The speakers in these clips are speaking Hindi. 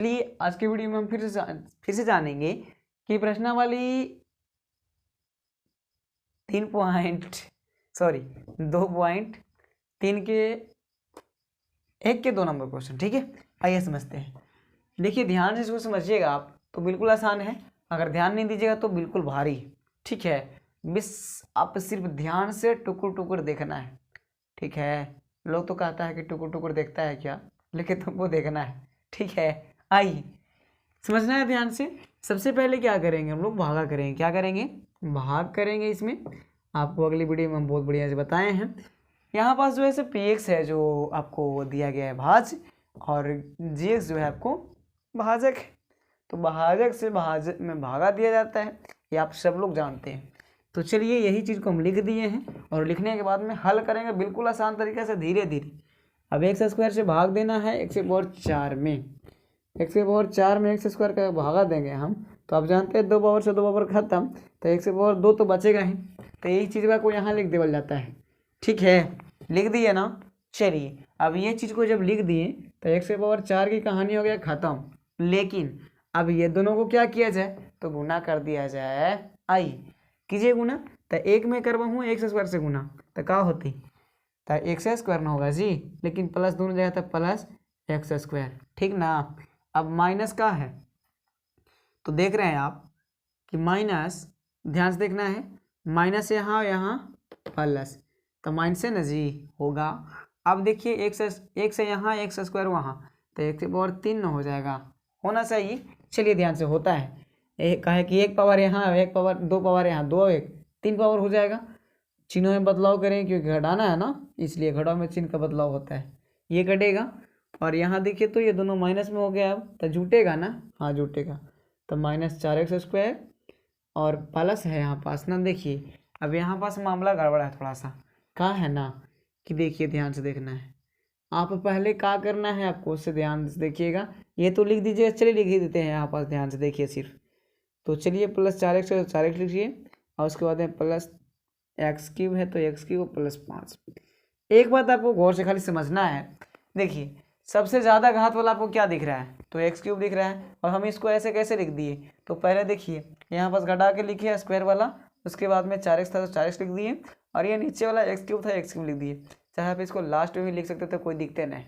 चलिए आज के वीडियो में हम फिर से जानेंगे कि प्रश्नावली 2.3 के 1 के 2 नंबर क्वेश्चन। ठीक है, आइए समझते हैं। देखिए ध्यान से इसको समझिएगा आप तो बिल्कुल आसान है, अगर ध्यान नहीं दीजिएगा तो बिल्कुल भारी। ठीक है, मिस आप सिर्फ ध्यान से टुकुर टुकुर देखना है। ठीक है, लोग तो कहता है कि टुकुर टुकुर देखता है क्या, लेकिन तुमको देखना है। ठीक है, आइए समझना है ध्यान से। सबसे पहले क्या करेंगे हम लोग, भागा करेंगे। क्या करेंगे, भाग करेंगे। इसमें आपको अगली वीडियो में हम बहुत बढ़िया से बताए हैं। यहाँ पास जो है से px है जो आपको दिया गया है भाज्य, और gx जो है आपको भाजक है। तो भाजक से भाजक में भागा दिया जाता है, ये आप सब लोग जानते हैं। तो चलिए यही चीज़ को हम लिख दिए हैं, और लिखने के बाद में हल करेंगे बिल्कुल आसान तरीके से, धीरे धीरे। अब एक्स स्क्वायर से भाग देना है एक्स के पावर 4 में। एक्स के पावर 4 में एक्स स्क्वायर का भागा देंगे हम, तो आप जानते हैं 2 पावर से 2 पावर खत्म, तो एक्स के पावर 2 तो बचेगा ही। तो यही चीज़ का को यहाँ लिख देवल जाता है। ठीक है, लिख दिए ना। चलिए अब ये चीज़ को जब लिख दिए तो एक्स के पावर 4 की कहानी हो गया ख़त्म। लेकिन अब ये दोनों को क्या किया जाए, तो गुना कर दिया जाए। आइए कीजिए गुना। तो एक में करवा हूँ एक्स स्क्वायर से गुना, तो क्या होती, तो एक्स स्क्वायर ना होगा जी, लेकिन प्लस दोनों जगह था प्लस एक्स स्क्वायर। ठीक ना। अब माइनस का है तो देख रहे हैं आप कि माइनस, ध्यान से देखना है, माइनस यहाँ यहाँ प्लस, तो माइनस से ना जी होगा। अब देखिए एक से यहाँ एक्स स्क्वायर वहाँ, तो एक से पावर 3 हो जाएगा, होना चाहिए। चलिए ध्यान से होता है, एक कहे कि 1 पावर यहाँ, 1 पावर 2 पावर यहाँ, 2 1 3 पावर हो जाएगा। चिन्हों में बदलाव करें क्योंकि घटाना है ना, इसलिए घटाव में चिन्ह का बदलाव होता है। ये कटेगा, और यहाँ देखिए तो ये दोनों माइनस में हो गया। अब तो जुटेगा ना, हाँ जुटेगा। तो -4x स्क्वायर और प्लस है यहाँ पास ना। देखिए अब यहाँ पास मामला गड़बड़ा है थोड़ा सा, कहा है ना कि देखिए ध्यान से देखना है। आप पहले क्या करना है आपको, उससे ध्यान से देखिएगा। ये तो लिख दीजिएगा, चलिए लिख ही देते हैं यहाँ पास, ध्यान से देखिए सिर्फ। तो चलिए +4x 4x लिखिए, और उसके बाद में प्लस x³ है तो x³ + 5। एक बात आपको गौर से खाली समझना है। देखिए सबसे ज़्यादा घात वाला आपको क्या दिख रहा है, तो x³ दिख रहा है, और हम इसको ऐसे कैसे लिख दिए, तो पहले देखिए यहाँ पास घटा के लिखिए स्क्वायर वाला, उसके बाद में 4x था तो 4x लिख दिए, और ये नीचे वाला x³ था x³ लिख दिए। चाहे आप इसको लास्ट में भी लिख सकते थे, कोई दिक्कत नहीं।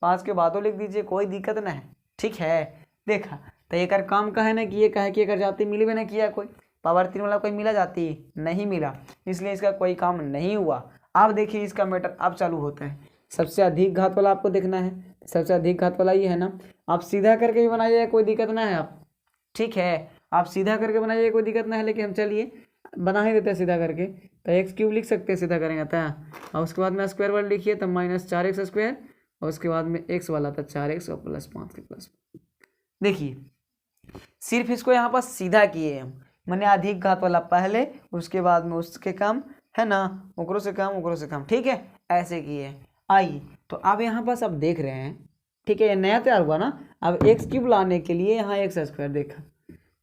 5 के बादों लिख दीजिए, कोई दिक्कत नहीं। ठीक है, देखा तो एक काम का है ना कि ये कहे कि अगर जाती मिली भी नहीं किया, कोई पावर 3 वाला कोई मिला जाती नहीं मिला, इसलिए इसका कोई काम नहीं हुआ। अब देखिए इसका मैटर अब चालू होता है। सबसे अधिक घात वाला आपको देखना है, सबसे अधिक घात वाला ये है ना। आप सीधा करके भी बनाइए, कोई दिक्कत ना है आप। ठीक है, आप सीधा करके बनाइए, कोई दिक्कत ना है, लेकिन हम चलिए बना ही देते हैं सीधा करके। तो x³ लिख सकते हैं सीधा करेंगे था, और उसके बाद में स्क्वायर वाला लिखिए तो -4x स्क्वायर, और उसके बाद में x वाला था 4x और +5 के +। देखिए सिर्फ इसको यहाँ पर सीधा किए हम, मैंने अधिक घात वाला पहले, उसके बाद में उसके कम है ना, ओकरों से कम ओकरों से कम। ठीक है, ऐसे किए। आइए तो अब यहाँ पास आप देख रहे हैं, ठीक है, ये नया तैयार हुआ ना। अब x³ लाने के लिए यहाँ एक्स स्क्वायर देखा,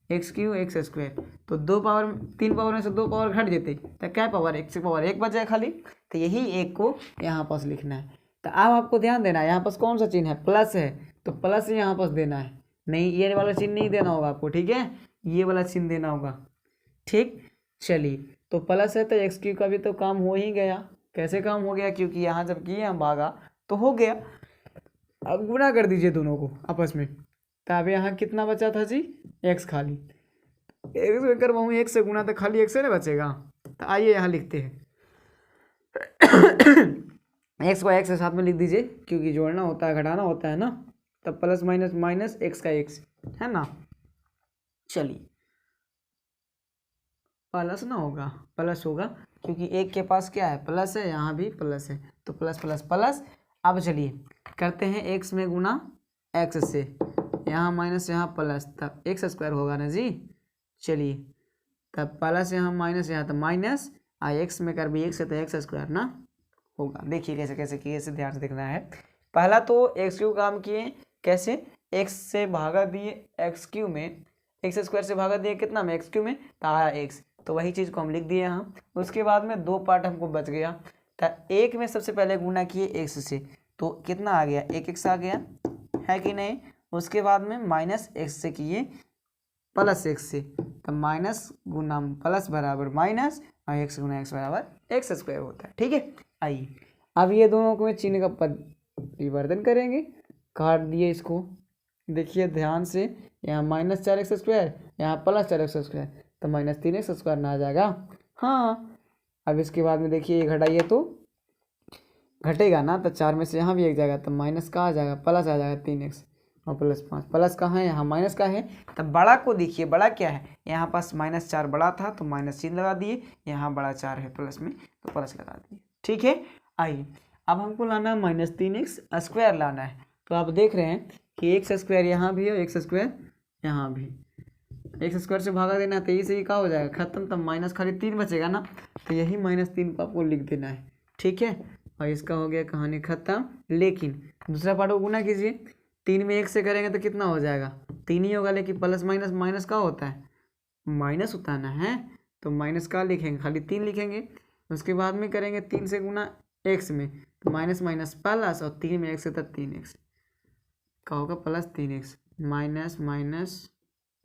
x³ एक्स स्क्वायर, तो 2 पावर 3 पावर में से 2 पावर घट देते, तो क्या पावर, x पावर 1 बच जाए खाली। तो यही एक को यहाँ पास लिखना है। तो अब आपको ध्यान देना है, यहाँ पास कौन सा चिन्ह है, प्लस है, तो प्लस यहाँ पास देना है। नहीं ये वाला चिन्ह नहीं देना होगा आपको, ठीक है, ये वाला चिन्ह देना होगा। ठीक, चलिए तो प्लस है तो x³ का भी तो काम हो ही गया। कैसे काम हो गया, क्योंकि यहाँ जब किए हम भागा तो हो गया। अब गुणा कर दीजिए दोनों को आपस में, तो अब यहाँ कितना बचा था जी, x खाली। x करवाऊँ 1 से गुणा तो खाली x से नहीं बचेगा। तो आइए यहाँ लिखते हैं x को x के साथ में लिख दीजिए, क्योंकि जोड़ना होता है घटाना होता है ना। तब प्लस माइनस माइनस x का x है ना। चलिए प्लस ना होगा, प्लस होगा, क्योंकि एक के पास क्या है, प्लस है, यहाँ भी प्लस है, तो प्लस प्लस प्लस। अब चलिए करते हैं x में गुना x से, यहाँ माइनस यहाँ प्लस, तब एक्स स्क्वायर होगा ना जी। चलिए तब प्लस यहाँ माइनस यहाँ तो माइनस, x में कर भी x है तो एक्स स्क्वायर ना होगा। देखिए कैसे कैसे किए, इसे ध्यान से देखना है। पहला तो x³ काम किए कैसे, x से भागा दिए x³ में, एक्स स्क्वायर से भागा दिए कितना में, x³ में, तो आया x, तो वही चीज़ को हम लिख दिए यहाँ। उसके बाद में 2 पार्ट हमको बच गया, तो एक में सबसे पहले गुना किए x से, तो कितना आ गया, 1x आ गया है कि नहीं। उसके बाद में माइनस एक्स से किए प्लस एक्स से, तो माइनस गुना प्लस बराबर माइनस और एक्स गुना एक्स बराबर एक्स स्क्वायर होता है। ठीक है, आइए अब ये दोनों को चिन्ह का परिवर्तन करेंगे, काट दिए इसको। देखिए ध्यान से, यहाँ माइनस 4x², यहाँ प्लस 4x², तो -3x² ना आ जाएगा। हाँ, अब इसके बाद में देखिए ये घटाइए तो घटेगा ना, तो 4 में से यहाँ भी एक जाएगा, तो माइनस का आ जाएगा, प्लस आ जाएगा 3x और प्लस 5। प्लस कहाँ है, यहाँ माइनस का है। तब बड़ा को देखिए, बड़ा क्या है, यहाँ पास -4 बड़ा था तो माइनस चिन्ह लगा दिए, यहाँ बड़ा 4 है प्लस में तो प्लस लगा दिए। ठीक है, आइए अब हमको लाना है -3x² लाना है। तो आप देख रहे हैं कि x² यहाँ भी है, x² यहाँ भी, x² से भागा देना है तो यही से ही क्या हो जाएगा खत्म, तब माइनस खाली 3 बचेगा ना, तो यही -3 को आपको लिख देना है। ठीक है, और इसका हो गया कहानी खत्म। लेकिन दूसरा पार्ट को गुना कीजिए, 3 में 1 से करेंगे तो कितना हो जाएगा, 3 ही होगा, लेकिन प्लस माइनस माइनस का होता है, माइनस होता है ना, है तो माइनस का लिखेंगे, खाली 3 लिखेंगे। उसके बाद में करेंगे 3 से गुना x में, तो माइनस माइनस प्लस, और 3 में 1 से तो 3x का होगा plus 3x, minus minus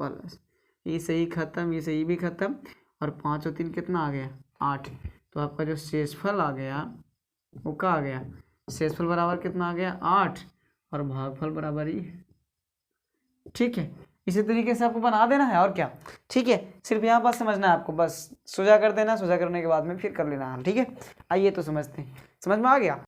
plus, ये सही खत्म, ये सही भी खत्म, और 5 और 3 कितना आ गया 8। तो आपका जो शेषफल आ गया वो क्या आ गया, शेषफल बराबर कितना आ गया 8 और भागफल बराबर ही। ठीक है, इसी तरीके से आपको बना देना है और क्या। ठीक है, सिर्फ यहाँ पर समझना है आपको, बस सोजा कर देना, सोजा करने के बाद में फिर कर लेना है। ठीक है, आइए तो समझते हैं, समझ में आ गया।